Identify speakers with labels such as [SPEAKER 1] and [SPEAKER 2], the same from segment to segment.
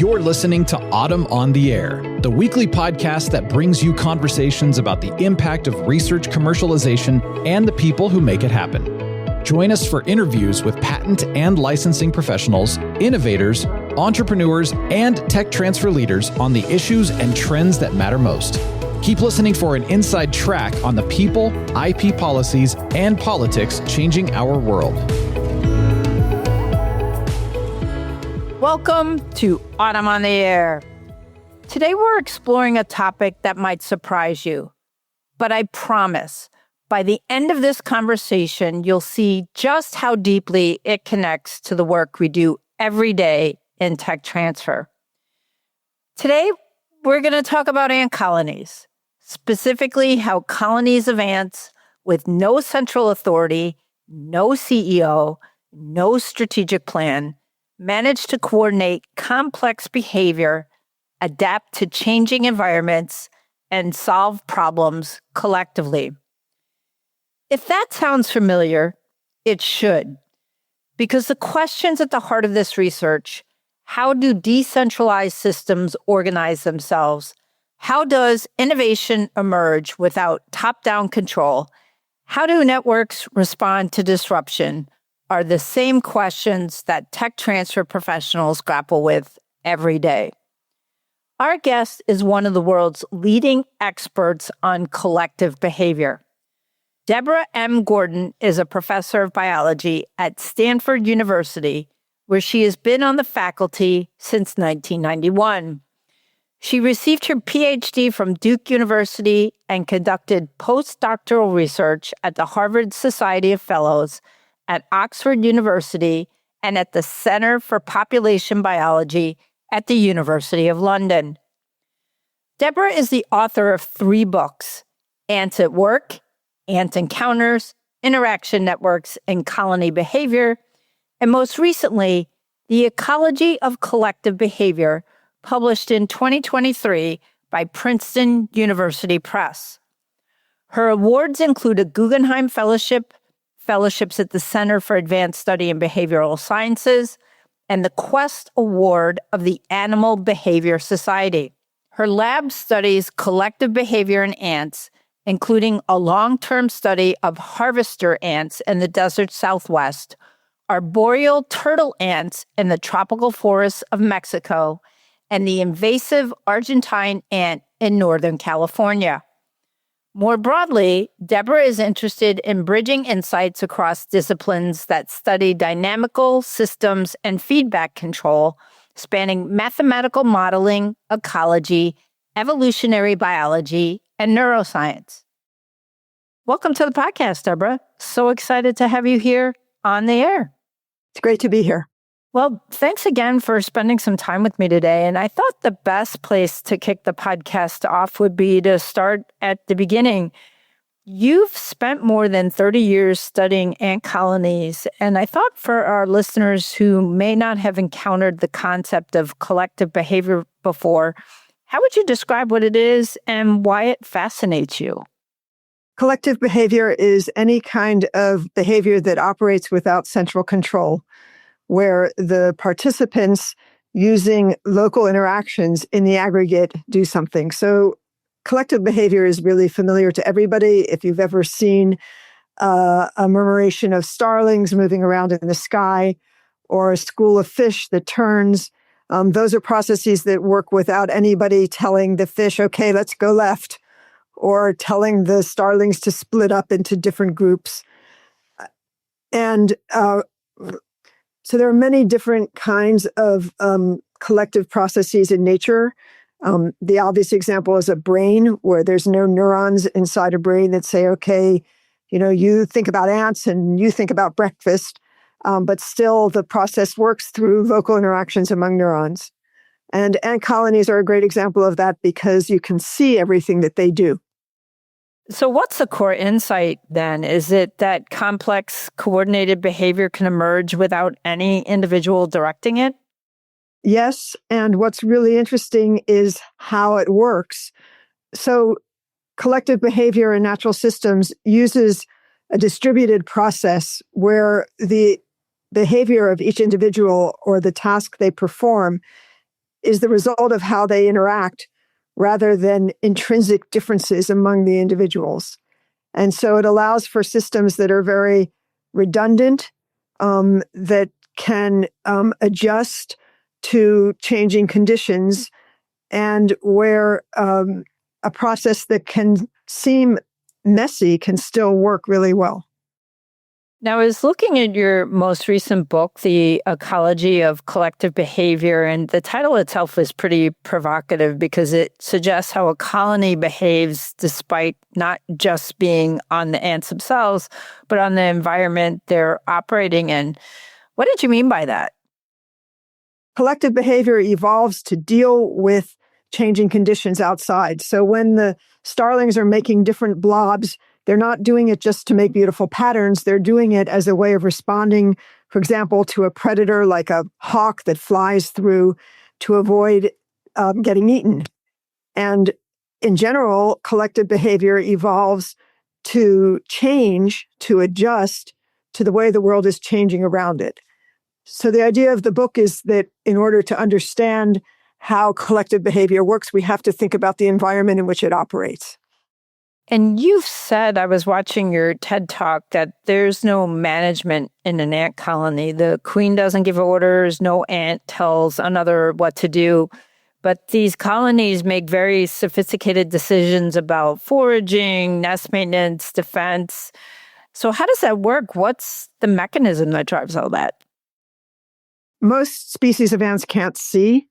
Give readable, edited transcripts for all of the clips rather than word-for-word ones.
[SPEAKER 1] You're listening to Autumn on the Air, the weekly podcast that brings you conversations about the impact of research commercialization and the people who make it happen. Join us for interviews with patent and licensing professionals, innovators, entrepreneurs, and tech transfer leaders on the issues and trends that matter most. Keep listening for an inside track on the people, IP policies, and politics changing our world.
[SPEAKER 2] Welcome to Autumn on the Air. Today we're exploring a topic that might surprise you, but I promise by the end of this conversation, you'll see just how deeply it connects to the work we do every day in tech transfer. Today, we're going to talk about ant colonies, specifically how colonies of ants with no central authority, no CEO, no strategic plan, manage to coordinate complex behavior, adapt to changing environments, and solve problems collectively. If that sounds familiar, it should, because the questions at the heart of this research: how do decentralized systems organize themselves? How does innovation emerge without top-down control? How do networks respond to disruption? Are the same questions that tech transfer professionals grapple with every day. Our guest is one of the world's leading experts on collective behavior. Deborah M. Gordon is a professor of biology at Stanford University, where she has been on the faculty since 1991. She received her PhD from Duke University and conducted postdoctoral research at the Harvard Society of Fellows, at Oxford University, and at the Center for Population Biology at the University of London. Deborah is the author of 3 books: Ants at Work, Ant Encounters, Interaction Networks, and Colony Behavior, and most recently, The Ecology of Collective Behavior, published in 2023 by Princeton University Press. Her awards include a Guggenheim Fellowship, fellowships at the Center for Advanced Study in Behavioral Sciences, and the Quest Award of the Animal Behavior Society. Her lab studies collective behavior in ants, including a long-term study of harvester ants in the desert Southwest, arboreal turtle ants in the tropical forests of Mexico, and the invasive Argentine ant in Northern California. More broadly, Deborah is interested in bridging insights across disciplines that study dynamical systems and feedback control, spanning mathematical modeling, ecology, evolutionary biology, and neuroscience. Welcome to the podcast, Deborah. So excited to have you here on the air.
[SPEAKER 3] It's great to be here.
[SPEAKER 2] Well, thanks again for spending some time with me today. And I thought the best place to kick the podcast off would be to start at the beginning. You've spent more than 30 years studying ant colonies, and I thought for our listeners who may not have encountered the concept of collective behavior before, how would you describe what it is and why it fascinates you?
[SPEAKER 3] Collective behavior is any kind of behavior that operates without central control, where the participants, using local interactions in the aggregate, do something. So collective behavior is really familiar to everybody. If you've ever seen a murmuration of starlings moving around in the sky, or a school of fish that turns, those are processes that work without anybody telling the fish, okay, let's go left, or telling the starlings to split up into different groups. And so there are many different kinds of collective processes in nature. The obvious example is a brain, where there's no neurons inside a brain that say, okay, you think about ants and you think about breakfast, but still the process works through local interactions among neurons. And ant colonies are a great example of that because you can see everything that they do.
[SPEAKER 2] So what's the core insight then? Is it that complex coordinated behavior can emerge without any individual directing it?
[SPEAKER 3] Yes, and what's really interesting is how it works. So collective behavior in natural systems uses a distributed process where the behavior of each individual or the task they perform is the result of how they interact rather than intrinsic differences among the individuals. And so it allows for systems that are very redundant, that can adjust to changing conditions, and where a process that can seem messy can still work really well.
[SPEAKER 2] Now, I was looking at your most recent book, The Ecology of Collective Behavior, and the title itself is pretty provocative because it suggests how a colony behaves despite not just being on the ants themselves, but on the environment they're operating in. What did you mean by that?
[SPEAKER 3] Collective behavior evolves to deal with changing conditions outside. So when the starlings are making different blobs, they're not doing it just to make beautiful patterns. They're doing it as a way of responding, for example, to a predator like a hawk that flies through to avoid getting eaten. And in general, collective behavior evolves to change, to adjust to the way the world is changing around it. So the idea of the book is that in order to understand how collective behavior works, we have to think about the environment in which it operates.
[SPEAKER 2] And you've said, I was watching your TED Talk, that there's no management in an ant colony. The queen doesn't give orders, no ant tells another what to do. But these colonies make very sophisticated decisions about foraging, nest maintenance, defense. So how does that work? What's the mechanism that drives all that?
[SPEAKER 3] Most species of ants can't see,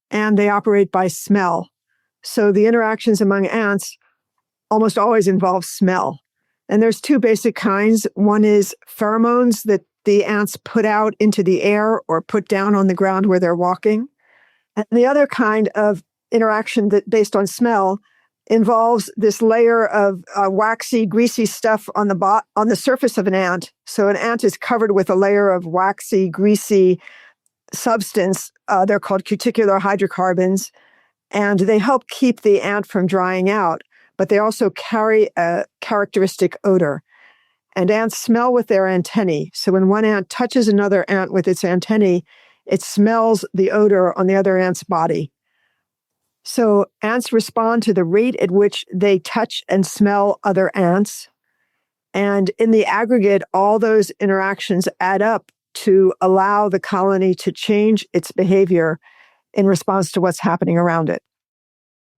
[SPEAKER 3] and they operate by smell. So the interactions among ants almost always involve smell. And there's two basic kinds. One is pheromones that the ants put out into the air or put down on the ground where they're walking. And the other kind of interaction that based on smell involves this layer of waxy, greasy stuff on the surface of an ant. So an ant is covered with a layer of waxy, greasy substance. They're called cuticular hydrocarbons, and they help keep the ant from drying out. But they also carry a characteristic odor. And ants smell with their antennae. So when one ant touches another ant with its antennae, it smells the odor on the other ant's body. So ants respond to the rate at which they touch and smell other ants. And in the aggregate, all those interactions add up to allow the colony to change its behavior in response to what's happening around it.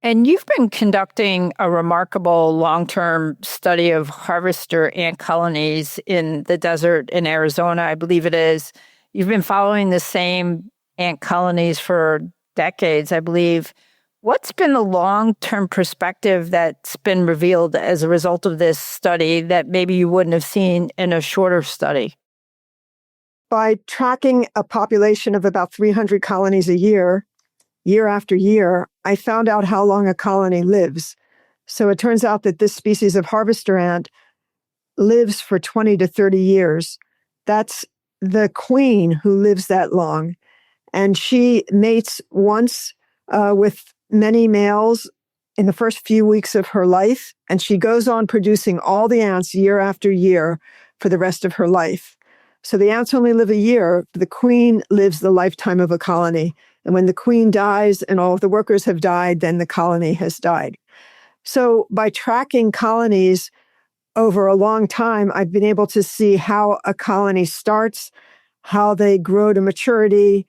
[SPEAKER 2] And you've been conducting a remarkable long-term study of harvester ant colonies in the desert in Arizona, I believe it is. You've been following the same ant colonies for decades, I believe. What's been the long-term perspective that's been revealed as a result of this study that maybe you wouldn't have seen in a shorter study?
[SPEAKER 3] By tracking a population of about 300 colonies a year after year, I found out how long a colony lives. So it turns out that this species of harvester ant lives for 20 to 30 years. That's the queen who lives that long. And she mates once with many males in the first few weeks of her life. And she goes on producing all the ants year after year for the rest of her life. So the ants only live a year. The queen lives the lifetime of a colony. And when the queen dies and all of the workers have died, then the colony has died. So by tracking colonies over a long time, I've been able to see how a colony starts, how they grow to maturity,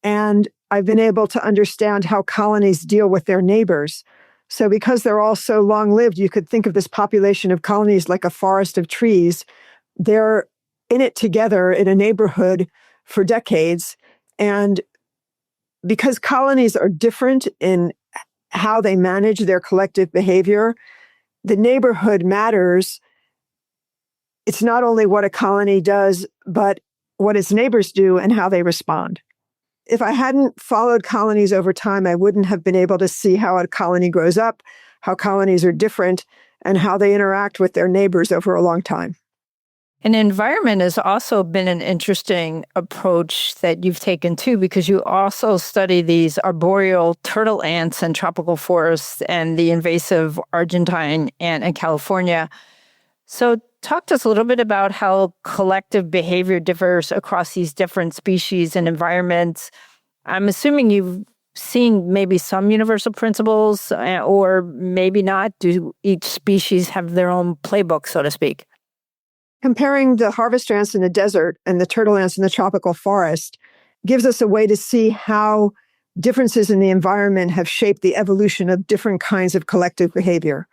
[SPEAKER 3] and I've been able to understand how colonies deal with their neighbors. So because they're all so long-lived, you could think of this population of colonies like a forest of trees. They're in it together in a neighborhood for decades. And because colonies are different in how they manage their collective behavior, the neighborhood matters. It's not only what a colony does, but what its neighbors do and how they respond. If I hadn't followed colonies over time, I wouldn't have been able to see how a colony grows up, how colonies are different, and how they interact with their neighbors over a long time.
[SPEAKER 2] And environment has also been an interesting approach that you've taken too, because you also study these arboreal turtle ants in tropical forests and the invasive Argentine ant in California. So talk to us a little bit about how collective behavior differs across these different species and environments. I'm assuming you've seeing maybe some universal principles or maybe not? Do each species have their own playbook, so to speak?
[SPEAKER 3] Comparing the harvester ants in the desert and the turtle ants in the tropical forest gives us a way to see how differences in the environment have shaped the evolution of different kinds of collective behavior.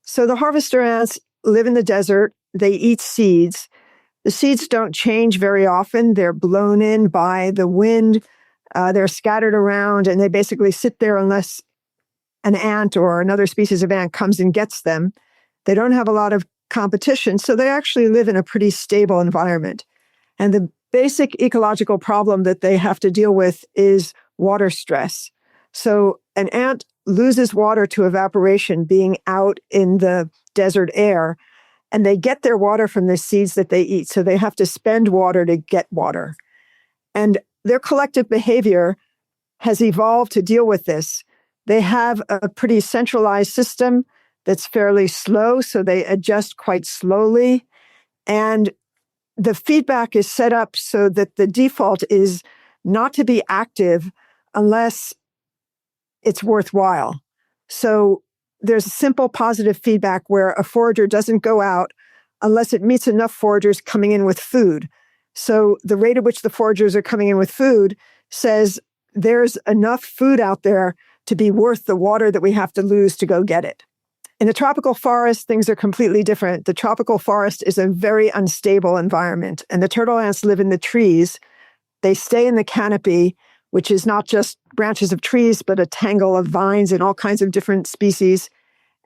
[SPEAKER 3] So the harvester ants live in the desert. They eat seeds. The seeds don't change very often. They're blown in by the wind. They're scattered around, and they basically sit there unless an ant or another species of ant comes and gets them. They don't have a lot of competition, so they actually live in a pretty stable environment. And the basic ecological problem that they have to deal with is water stress. So an ant loses water to evaporation being out in the desert air, and they get their water from the seeds that they eat. So they have to spend water to get water. And their collective behavior has evolved to deal with this. They have a pretty centralized system that's fairly slow, so they adjust quite slowly. And the feedback is set up so that the default is not to be active unless it's worthwhile. So there's simple positive feedback where a forager doesn't go out unless it meets enough foragers coming in with food. So the rate at which the foragers are coming in with food says there's enough food out there to be worth the water that we have to lose to go get it. In the tropical forest, things are completely different. The tropical forest is a very unstable environment, and the turtle ants live in the trees. They stay in the canopy, which is not just branches of trees, but a tangle of vines and all kinds of different species.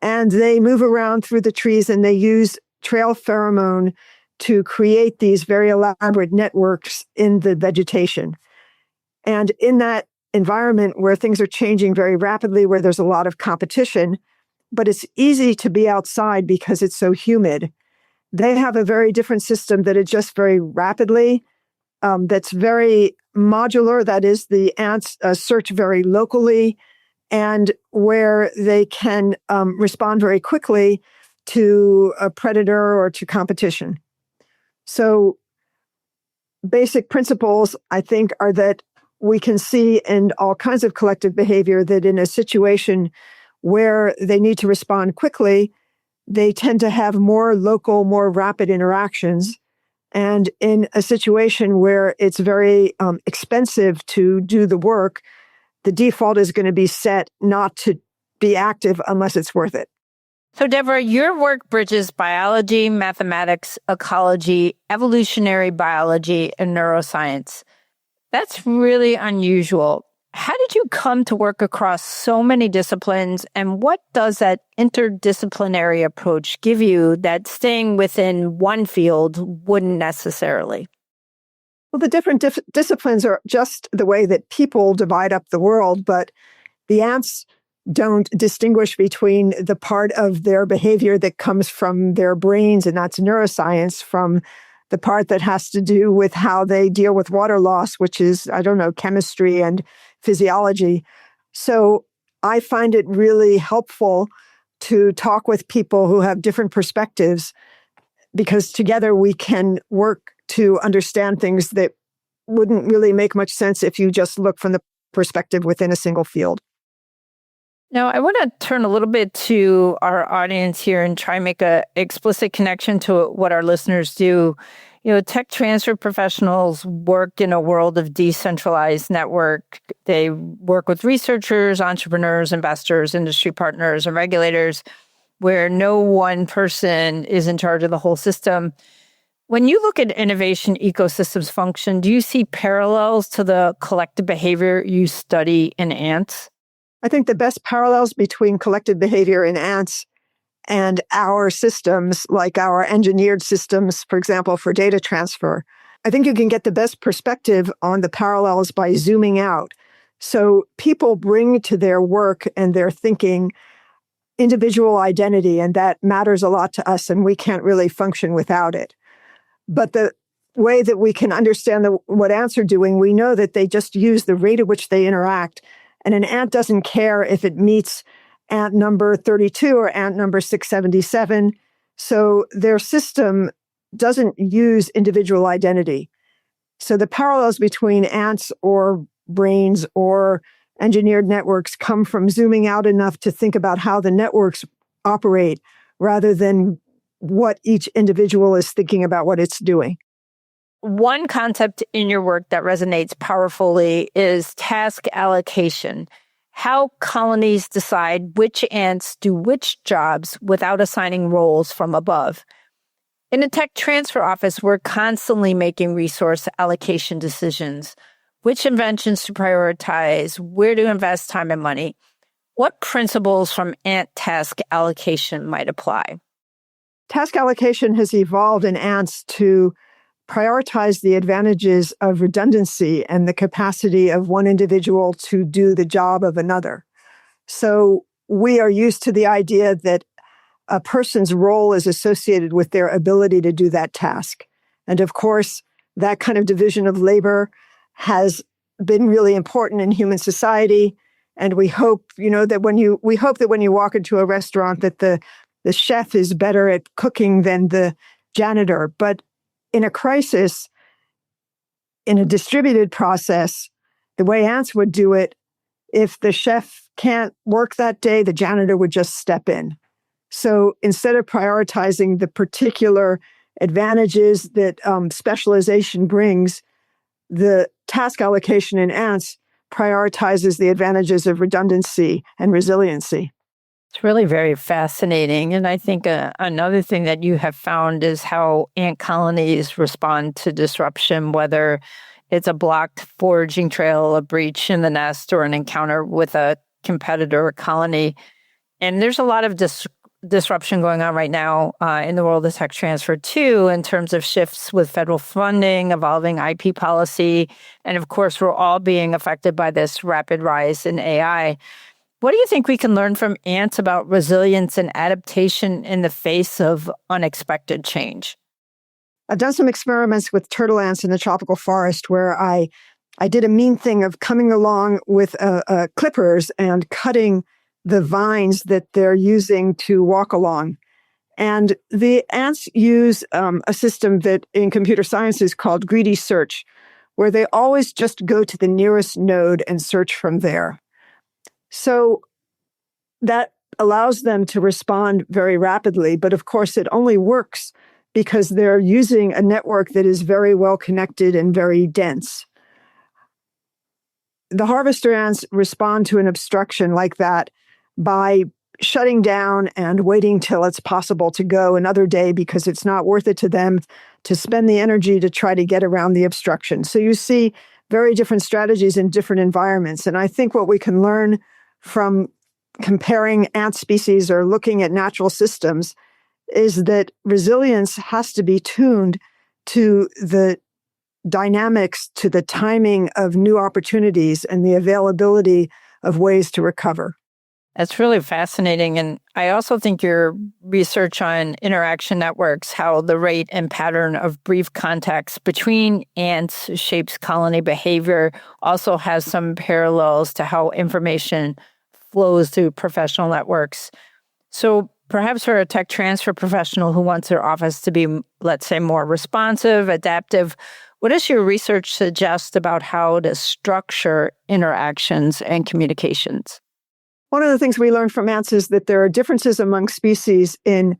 [SPEAKER 3] And they move around through the trees, and they use trail pheromone to create these very elaborate networks in the vegetation. And in that environment where things are changing very rapidly, where there's a lot of competition, but it's easy to be outside because it's so humid, they have a very different system that adjusts very rapidly, that's very modular. That is, the ants search very locally, and where they can respond very quickly to a predator or to competition. So basic principles, I think, are that we can see in all kinds of collective behavior that in a situation where they need to respond quickly, they tend to have more local, more rapid interactions. And in a situation where it's very expensive to do the work, the default is going to be set not to be active unless it's worth it.
[SPEAKER 2] So, Deborah, your work bridges biology, mathematics, ecology, evolutionary biology, and neuroscience. That's really unusual. How did you come to work across so many disciplines, and what does that interdisciplinary approach give you that staying within one field wouldn't necessarily?
[SPEAKER 3] Well, the different disciplines are just the way that people divide up the world, but the ants don't distinguish between the part of their behavior that comes from their brains, and that's neuroscience, from the part that has to do with how they deal with water loss, which is, chemistry and physiology. So I find it really helpful to talk with people who have different perspectives, because together we can work to understand things that wouldn't really make much sense if you just look from the perspective within a single field.
[SPEAKER 2] Now, I want to turn a little bit to our audience here and try and make an explicit connection to what our listeners do. Tech transfer professionals work in a world of decentralized network. They work with researchers, entrepreneurs, investors, industry partners, and regulators, where no one person is in charge of the whole system. When you look at innovation ecosystems function, do you see parallels to the collective behavior you study in ants?
[SPEAKER 3] I think the best parallels between collective behavior in ants and our systems, like our engineered systems, for example, for data transfer, I think you can get the best perspective on the parallels by zooming out. So people bring to their work and their thinking individual identity, and that matters a lot to us, and we can't really function without it. But the way that we can understand what ants are doing, we know that they just use the rate at which they interact. And an ant doesn't care if it meets ant number 32 or ant number 677. So their system doesn't use individual identity. So the parallels between ants or brains or engineered networks come from zooming out enough to think about how the networks operate rather than what each individual is thinking about what it's doing.
[SPEAKER 2] One concept in your work that resonates powerfully is task allocation. How colonies decide which ants do which jobs without assigning roles from above. In a tech transfer office, we're constantly making resource allocation decisions. Which inventions to prioritize, where to invest time and money. What principles from ant task allocation might apply?
[SPEAKER 3] Task allocation has evolved in ants to prioritize the advantages of redundancy and the capacity of one individual to do the job of another. So we are used to the idea that a person's role is associated with their ability to do that task. And of course, that kind of division of labor has been really important in human society. And we hope, that when you walk into a restaurant that the chef is better at cooking than the janitor. But in a crisis, in a distributed process, the way ants would do it, if the chef can't work that day, the janitor would just step in. So instead of prioritizing the particular advantages that specialization brings, the task allocation in ants prioritizes the advantages of redundancy and resiliency.
[SPEAKER 2] It's really very fascinating. And I think another thing that you have found is how ant colonies respond to disruption, whether it's a blocked foraging trail, a breach in the nest, or an encounter with a competitor colony. And there's a lot of disruption going on right now in the world of tech transfer, too, in terms of shifts with federal funding, evolving IP policy. And of course, we're all being affected by this rapid rise in AI. What do you think we can learn from ants about resilience and adaptation in the face of unexpected change?
[SPEAKER 3] I've done some experiments with turtle ants in the tropical forest where I did a mean thing of coming along with clippers and cutting the vines that they're using to walk along. And the ants use a system that in computer science is called greedy search, where they always just go to the nearest node and search from there. So that allows them to respond very rapidly. But of course, it only works because they're using a network that is very well connected and very dense. The harvester ants respond to an obstruction like that by shutting down and waiting till it's possible to go another day because it's not worth it to them to spend the energy to try to get around the obstruction. So you see very different strategies in different environments. And I think what we can learn from comparing ant species or looking at natural systems is that resilience has to be tuned to the dynamics, to the timing of new opportunities and the availability of ways to recover.
[SPEAKER 2] That's really fascinating. And I also think your research on interaction networks, how the rate and pattern of brief contacts between ants shapes colony behavior, also has some parallels to how information flows through professional networks. So perhaps for a tech transfer professional who wants their office to be, let's say, more responsive, adaptive, what does your research suggest about how to structure interactions and communications?
[SPEAKER 3] One of the things we learned from ants is that there are differences among species in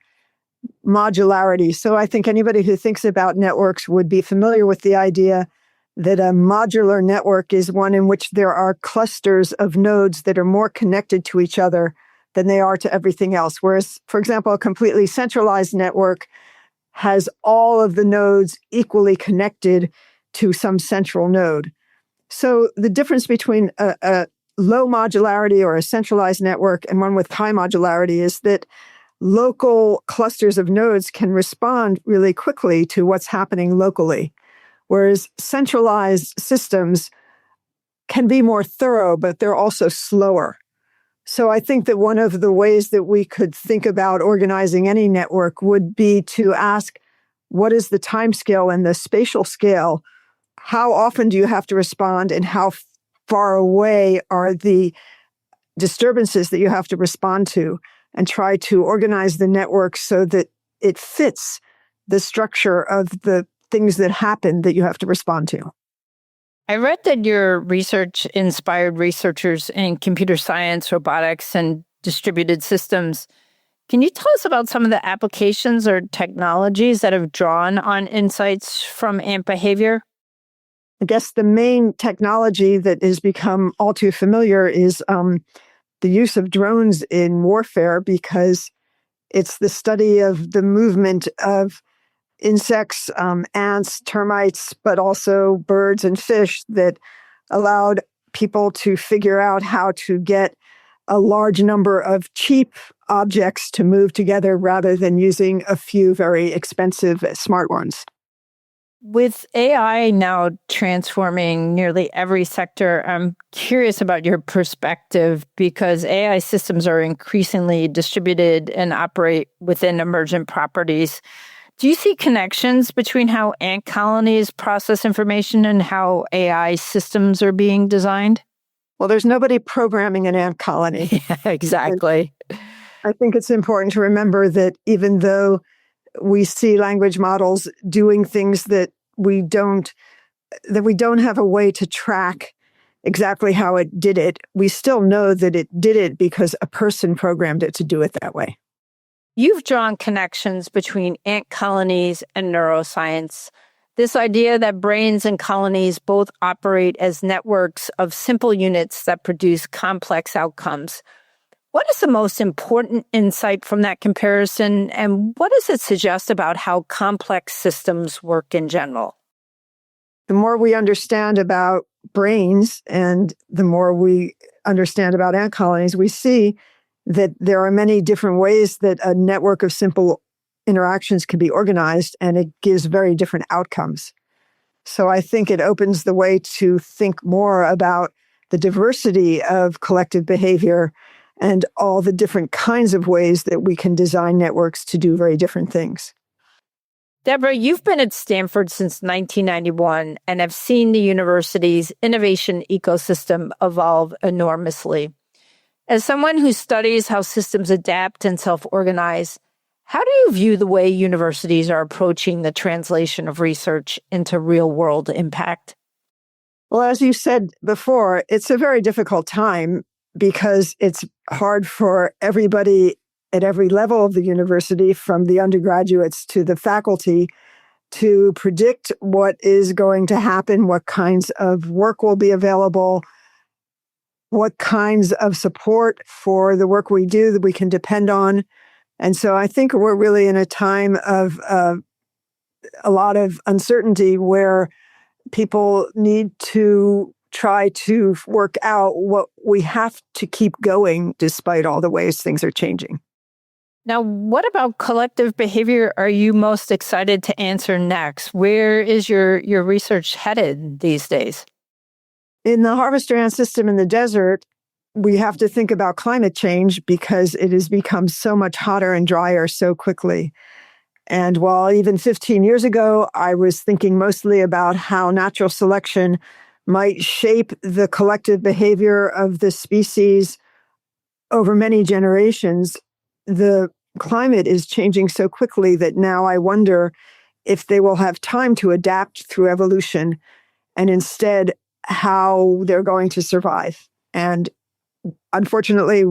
[SPEAKER 3] modularity. So I think anybody who thinks about networks would be familiar with the idea that a modular network is one in which there are clusters of nodes that are more connected to each other than they are to everything else. Whereas, for example, a completely centralized network has all of the nodes equally connected to some central node. So the difference between a low modularity or a centralized network and one with high modularity is that local clusters of nodes can respond really quickly to what's happening locally, whereas centralized systems can be more thorough, but they're also slower. So I think that one of the ways that we could think about organizing any network would be to ask, what is the time scale and the spatial scale? How often do you have to respond, and how far away are the disturbances that you have to respond to, and try to organize the network so that it fits the structure of the things that happen that you have to respond to.
[SPEAKER 2] I read that your research inspired researchers in computer science, robotics, and distributed systems. Can you tell us about some of the applications or technologies that have drawn on insights from ant behavior?
[SPEAKER 3] I guess the main technology that has become all too familiar is the use of drones in warfare, because it's the study of the movement of insects, ants, termites, but also birds and fish that allowed people to figure out how to get a large number of cheap objects to move together rather than using a few very expensive smart ones.
[SPEAKER 2] With AI now transforming nearly every sector, I'm curious about your perspective because AI systems are increasingly distributed and operate within emergent properties. Do you see connections between how ant colonies process information and how AI systems are being designed?
[SPEAKER 3] Well, there's nobody programming an ant colony.
[SPEAKER 2] Yeah, exactly.
[SPEAKER 3] And I think it's important to remember that even though we see language models doing things that we don't have a way to track exactly how it did it, we still know that it did it because a person programmed it to do it that way.
[SPEAKER 2] You've drawn connections between ant colonies and neuroscience. This idea that brains and colonies both operate as networks of simple units that produce complex outcomes. What is the most important insight from that comparison, and what does it suggest about how complex systems work in general?
[SPEAKER 3] The more we understand about brains and the more we understand about ant colonies, we see that there are many different ways that a network of simple interactions can be organized, and it gives very different outcomes. So I think it opens the way to think more about the diversity of collective behavior and all the different kinds of ways that we can design networks to do very different things.
[SPEAKER 2] Deborah, you've been at Stanford since 1991 and have seen the university's innovation ecosystem evolve enormously. As someone who studies how systems adapt and self-organize, how do you view the way universities are approaching the translation of research into real-world impact?
[SPEAKER 3] Well, as you said before, it's a very difficult time because it's hard for everybody at every level of the university, from the undergraduates to the faculty, to predict what is going to happen, what kinds of work will be available, what kinds of support for the work we do that we can depend on. And so I think we're really in a time of a lot of uncertainty where people need to try to work out what we have to keep going despite all the ways things are changing.
[SPEAKER 2] Now, what about collective behavior are you most excited to answer next? Where is your research headed these days?
[SPEAKER 3] In the harvester ant system in the desert, we have to think about climate change because it has become so much hotter and drier so quickly. And while even 15 years ago, I was thinking mostly about how natural selection might shape the collective behavior of the species over many generations, the climate is changing so quickly that now I wonder if they will have time to adapt through evolution, and instead how they're going to survive. And unfortunately,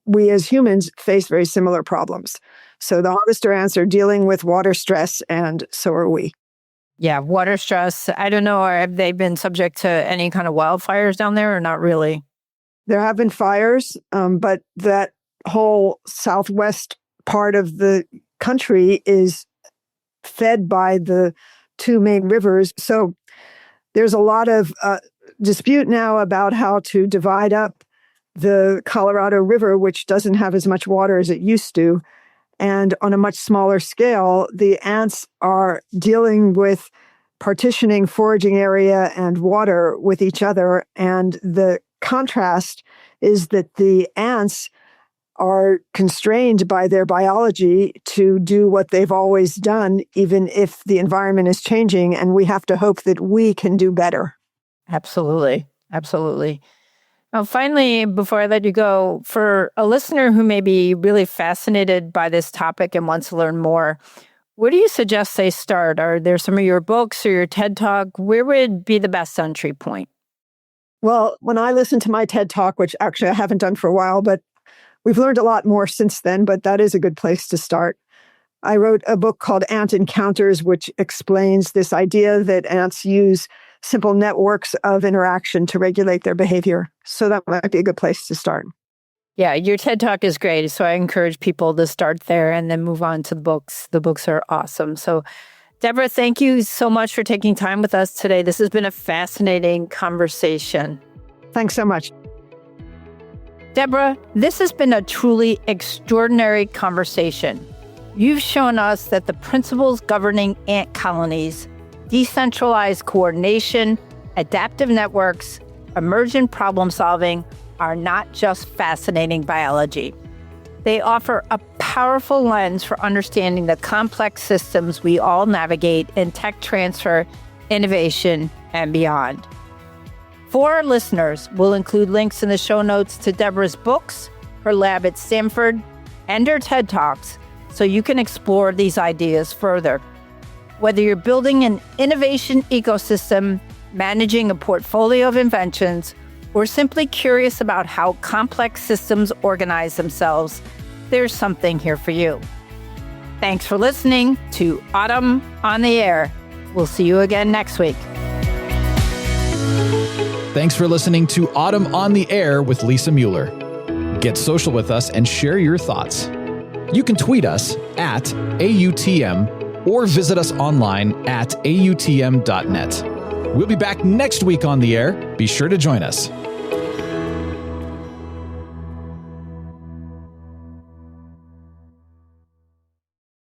[SPEAKER 3] we as humans face very similar problems. So the harvester ants are dealing with water stress, and so are we.
[SPEAKER 2] Yeah, water stress. I don't know, have they been subject to any kind of wildfires down there or not really?
[SPEAKER 3] There have been fires, but that whole southwest part of the country is fed by the two main rivers. So there's a lot of dispute now about how to divide up the Colorado River, which doesn't have as much water as it used to. And on a much smaller scale, the ants are dealing with partitioning foraging area and water with each other. And the contrast is that the ants are constrained by their biology to do what they've always done, even if the environment is changing. And we have to hope that we can do better.
[SPEAKER 2] Absolutely. Absolutely. Now, finally, before I let you go, for a listener who may be really fascinated by this topic and wants to learn more, Where do you suggest they start? Are there some of your books or your TED Talk? Where would be the best entry point?
[SPEAKER 3] Well, when I listen to my TED Talk, which actually I haven't done for a while, but we've learned a lot more since then, but that is a good place to start. I wrote a book called Ant Encounters, which explains this idea that ants use simple networks of interaction to regulate their behavior. So that might be a good place to start.
[SPEAKER 2] Yeah, your TED Talk is great. So I encourage people to start there and then move on to the books. The books are awesome. So Deborah, thank you so much for taking time with us today. This has been a fascinating conversation.
[SPEAKER 3] Thanks so much.
[SPEAKER 2] Deborah, this has been a truly extraordinary conversation. You've shown us that the principles governing ant colonies, decentralized coordination, adaptive networks, emergent problem solving are not just fascinating biology. They offer a powerful lens for understanding the complex systems we all navigate in tech transfer, innovation, and beyond. For our listeners, we'll include links in the show notes to Deborah's books, her lab at Stanford, and her TED Talks, so you can explore these ideas further. Whether you're building an innovation ecosystem, managing a portfolio of inventions, or simply curious about how complex systems organize themselves, there's something here for you. Thanks for listening to Autumn on the Air. We'll see you again next week.
[SPEAKER 1] Thanks for listening to Autumn on the Air with Lisa Mueller. Get social with us and share your thoughts. You can tweet us at AUTM or visit us online at autm.net. We'll be back next week on the air. Be sure to join us.